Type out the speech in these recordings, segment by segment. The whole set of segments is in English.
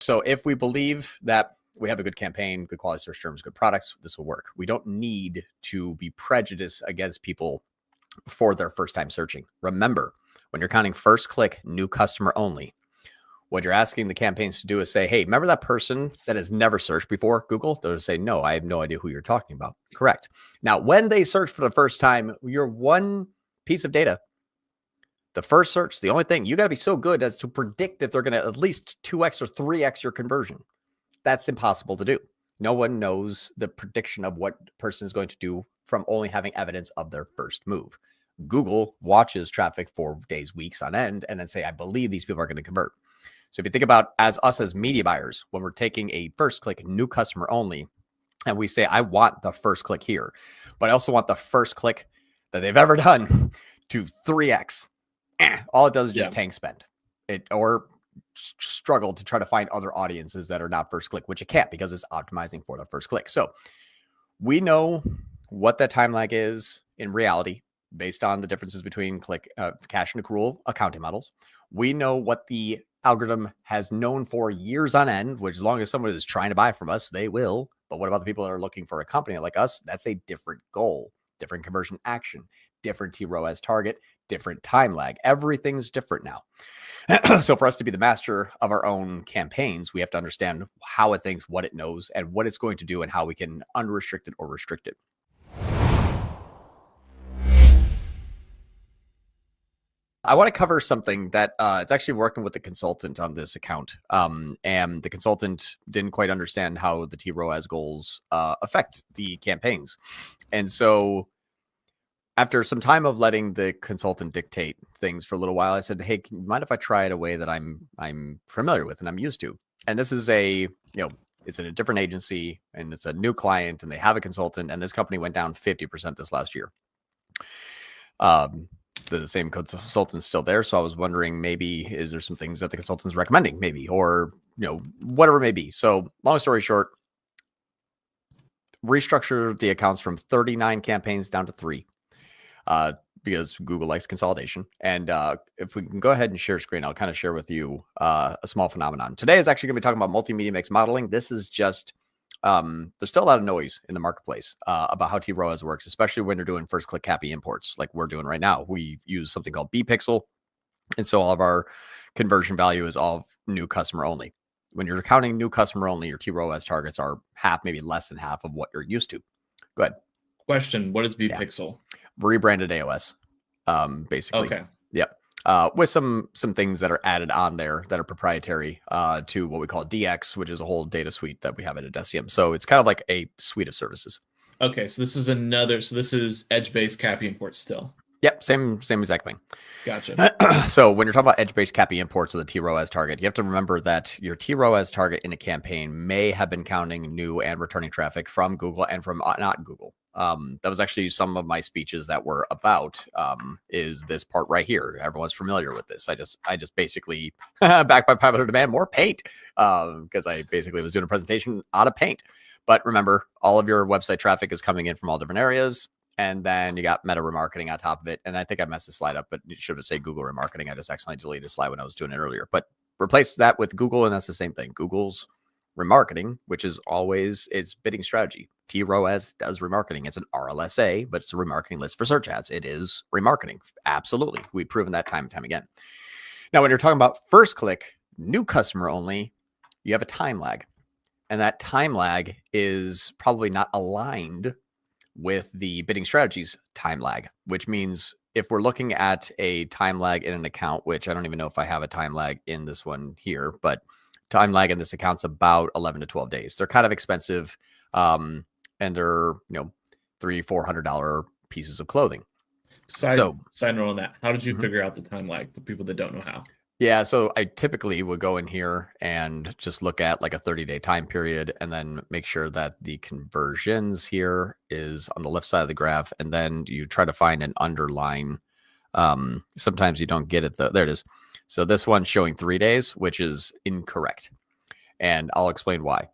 So if we believe that we have a good campaign, good quality search terms, good products, this will work. We don't need to be prejudiced against people for their first time searching. Remember, when you're counting first click, new customer only, what you're asking the campaigns to do is say, hey, remember that person that has never searched before Google? They'll say, no, I have no idea who you're talking about. Correct. Now, when they search for the first time, your one piece of data, the first search, the only thing, you got to be so good as to predict if they're going to at least 2x or 3x your conversion. That's impossible to do. No one knows the prediction of what a person is going to do from only having evidence of their first move. Google watches traffic for days, weeks on end, and then say, I believe these people are going to convert. So if you think about us as media buyers, when we're taking a first click, new customer only, and we say, I want the first click here, but I also want the first click that they've ever done to 3x. All it does is just tank spend it or struggle to try to find other audiences that are not first click, which it can't because it's optimizing for the first click. So we know what that time lag is in reality based on the differences between cash and accrual accounting models. We know what the algorithm has known for years on end, which as long as someone is trying to buy from us, they will. But what about the people that are looking for a company like us? That's a different goal, different conversion action, different tROAS target, different time lag. Everything's different now. So for us to be the master of our own campaigns, we have to understand how it thinks, what it knows, and what it's going to do and how we can unrestrict it or restrict it. I want to cover something that it's actually working with the consultant on this account. And the consultant didn't quite understand how the tROAS goals affect the campaigns. And so after some time of letting the consultant dictate things for a little while, I said, hey, can you mind if I try it a way that I'm familiar with and I'm used to? And this is it's in a different agency and it's a new client and they have a consultant, and this company went down 50% this last year. The same consultant's still there. So I was wondering, maybe is there some things that the consultant's recommending, maybe, or, whatever it may be. So long story short, restructure the accounts from 39 campaigns down to 3 because Google likes consolidation. And if we can go ahead and share screen, I'll kind of share with you a small phenomenon. Today is actually going to be talking about multimedia mix modeling. This is just there's still a lot of noise in the marketplace about how tROAS works, especially when you're doing first click CAPI imports like we're doing right now. We use something called bpixel. And so all of our conversion value is all new customer only. When you're counting new customer only, your tROAS targets are half, maybe less than half of what you're used to. Go ahead. Question. What is bpixel? Rebranded AOS, basically. Okay. Yep. With some things that are added on there that are proprietary to what we call DX, which is a whole data suite that we have at Adesium. So it's kind of like a suite of services. Okay, so this is edge-based CAPI import still. Yep, same exact thing. Gotcha. So when you're talking about edge-based CAPI imports with a tROAS target, you have to remember that your tROAS target in a campaign may have been counting new and returning traffic from Google and from not Google. That was actually some of my speeches that were about is this part right here. Everyone's familiar with this. I just basically backed by popular demand, more paint, because I basically was doing a presentation out of paint. But remember, all of your website traffic is coming in from all different areas. And then you got meta remarketing on top of it. And I think I messed the slide up, but you should have said Google remarketing. I just accidentally deleted a slide when I was doing it earlier. But replace that with Google, and that's the same thing. Google's remarketing, which is always its bidding strategy. tROAS does remarketing. It's an RLSA, but it's a remarketing list for search ads. It is remarketing. Absolutely. We've proven that time and time again. Now, when you're talking about first click, new customer only, you have a time lag. And that time lag is probably not aligned with the bidding strategies time lag, which means if we're looking at a time lag in an account, which I don't even know if I have a time lag in this one here, but time lag in this account's about 11 to 12 days. They're kind of expensive. And they're, $300-$400 pieces of clothing. Side note on that. How did you figure out the time lag for people that don't know how? Yeah, so I typically would go in here and just look at like a 30-day time period and then make sure that the conversions here is on the left side of the graph. And then you try to find an underline. Sometimes you don't get it though. There it is. So this one's showing 3 days, which is incorrect. And I'll explain why.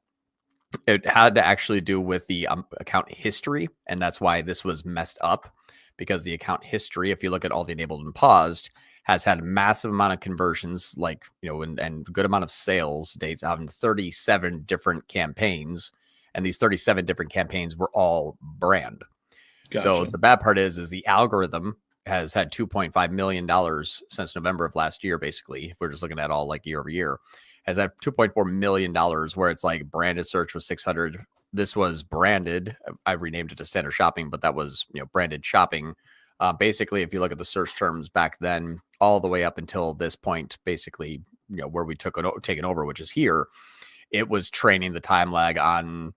It had to actually do with the account history. And that's why this was messed up, because the account history, if you look at all the enabled and paused, has had a massive amount of conversions, like, and good amount of sales dates out in 37 different campaigns. And these 37 different campaigns were all brand. Gotcha. So the bad part is the algorithm has had $2.5 million since November of last year, basically. If we're just looking at all like year over year, has had $2.4 million where it's like branded search was 600. This was branded. I renamed it to standard shopping, but that was, branded shopping. Basically, if you look at the search terms back then, all the way up until this point, basically, where we taken over, which is here, it was training the time lag on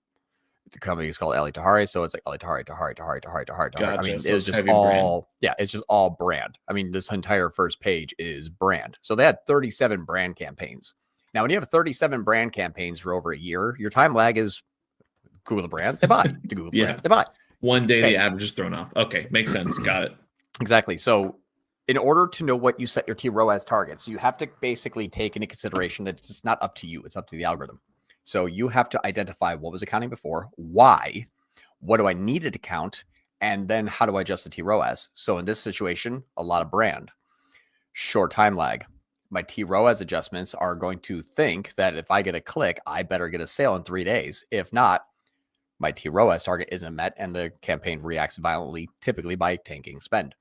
the company is called Eli Tahari. So it's like Eli Tahari. Gotcha. I mean, So it's just it's just all brand. I mean, this entire first page is brand. So they had 37 brand campaigns. Now, when you have 37 brand campaigns for over a year, your time lag is Google the brand, they buy. The Google brand, they buy. One day the average is thrown off. Okay, makes sense. Got it. Exactly. So in order to know what you set your tROAS targets, you have to basically take into consideration that it's not up to you. It's up to the algorithm. So you have to identify what was accounting before, why, what do I need it to count, and then how do I adjust the tROAS? So in this situation, a lot of brand, short time lag. My tROAS adjustments are going to think that if I get a click, I better get a sale in 3 days. If not, my tROAS target isn't met and the campaign reacts violently, typically by tanking spend.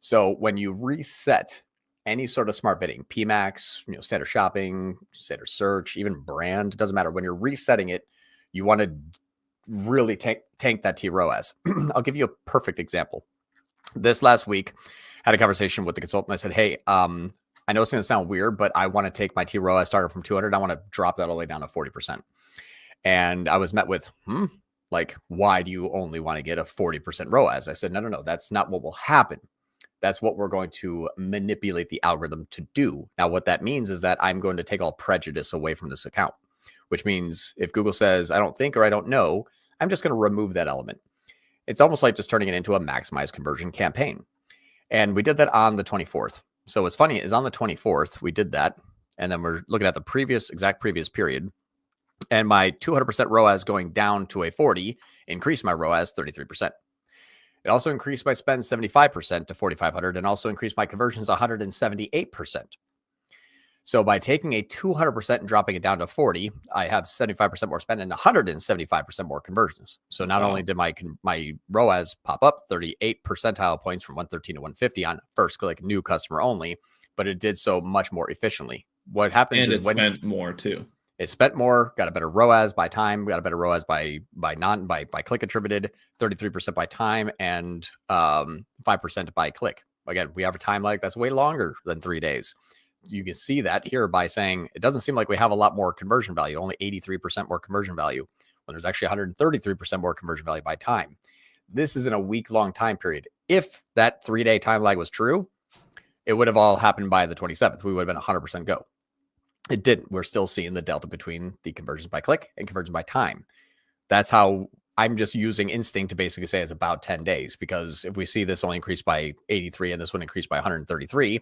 So when you reset any sort of smart bidding, PMAX, standard shopping, standard search, even brand, it doesn't matter. When you're resetting it, you want to really tank that tROAS. I'll give you a perfect example. This last week, I had a conversation with the consultant. I said, hey, I know it's going to sound weird, but I want to take my tROAS target from 200. I want to drop that all the way down to 40%. And I was met with, like, why do you only want to get a 40% ROAS? I said, no, that's not what will happen. That's what we're going to manipulate the algorithm to do. Now, what that means is that I'm going to take all prejudice away from this account, which means if Google says, I don't think, or I don't know, I'm just going to remove that element. It's almost like just turning it into a maximized conversion campaign. And we did that on the 24th. So what's funny is on the 24th, we did that. And then we're looking at the exact previous period. And my 200% ROAS going down to a 40 increased my ROAS 33%. It also increased my spend 75% to 4,500 and also increased my conversions 178%. So by taking a 200% and dropping it down to 40, I have 75% more spend and 175% more conversions. So not only did my ROAS pop up 38 percentile points from 113 to 150 on first click new customer only, but it did so much more efficiently. What happens is when it spent more too. It spent more, got a better ROAS by time, got a better ROAS by click attributed, 33% by time, and 5% by click. Again, we have a time lag that's way longer than 3 days. You can see that here by saying it doesn't seem like we have a lot more conversion value, only 83% more conversion value, when there's actually 133% more conversion value by time. This is in a week-long time period. If that 3-day time lag was true, it would have all happened by the 27th. We would have been 100% go. It didn't. We're still seeing the delta between the conversions by click and conversions by time. That's how I'm just using instinct to basically say it's about 10 days, because if we see this only increase by 83 and this one increased by 133,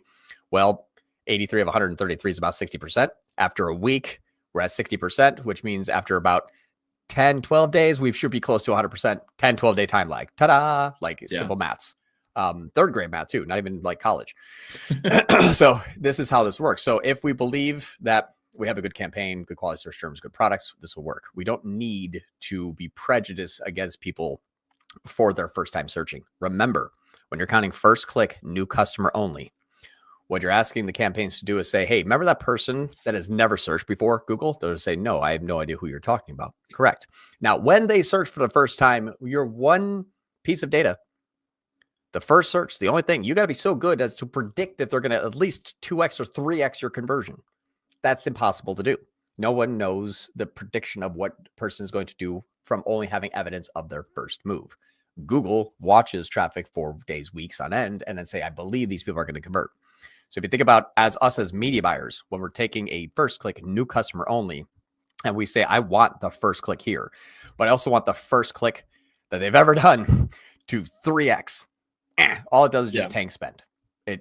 well, 83 of 133 is about 60%. After a week, we're at 60%, which means after about 10, 12 days, we should be close to 100%, 10, 12 day time lag. Ta-da! Simple maths. Third grade math too, not even like college. So this is how this works. So if we believe that we have a good campaign, good quality search terms, good products, this will work. We don't need to be prejudiced against people for their first time searching. Remember, when you're counting first click, new customer only, what you're asking the campaigns to do is say, hey, remember that person that has never searched before Google? They'll say, no, I have no idea who you're talking about. Correct. Now, when they search for the first time, you're one piece of data. The first search, the only thing, you got to be so good as to predict if they're going to at least 2x or 3x your conversion. That's impossible to do. No one knows the prediction of what person is going to do from only having evidence of their first move. Google watches traffic for days, weeks on end, and then say, I believe these people are going to convert. So if you think about us as media buyers, when we're taking a first click, new customer only, and we say, I want the first click here, but I also want the first click that they've ever done to 3x. All it does is just tank spend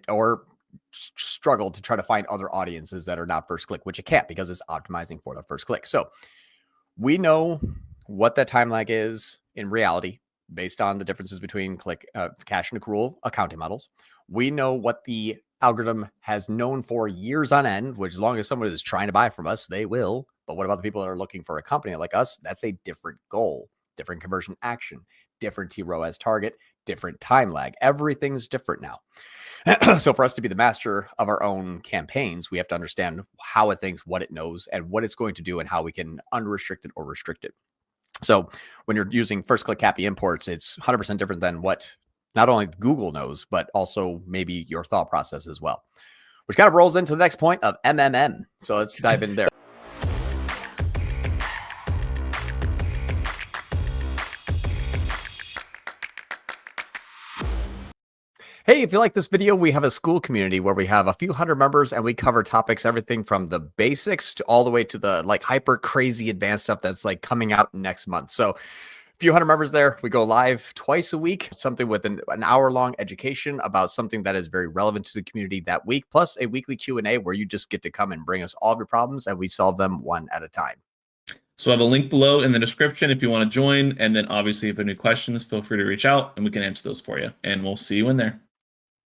or struggle to try to find other audiences that are not first click, which it can't because it's optimizing for the first click. So we know what that time lag is in reality based on the differences between cash and accrual accounting models. We know what the algorithm has known for years on end, which as long as someone is trying to buy from us, they will. But what about the people that are looking for a company like us? That's a different goal, different conversion action, different tROAS target, different time lag. Everything's different now. So for us to be the master of our own campaigns, we have to understand how it thinks, what it knows, and what it's going to do, and how we can unrestrict it or restrict it. So when you're using first click happy imports, it's 100% different than what not only Google knows, but also maybe your thought process as well, which kind of rolls into the next point of MMM. So let's dive in there. Hey, if you like this video, we have a school community where we have a few hundred members and we cover topics, everything from the basics to all the way to the like hyper crazy advanced stuff that's like coming out next month. So a few hundred members there. We go live twice a week, something with an hour-long education about something that is very relevant to the community that week, plus a weekly Q&A where you just get to come and bring us all of your problems and we solve them one at a time. So I have a link below in the description if you want to join. And then obviously if you have any questions, feel free to reach out and we can answer those for you. And we'll see you in there.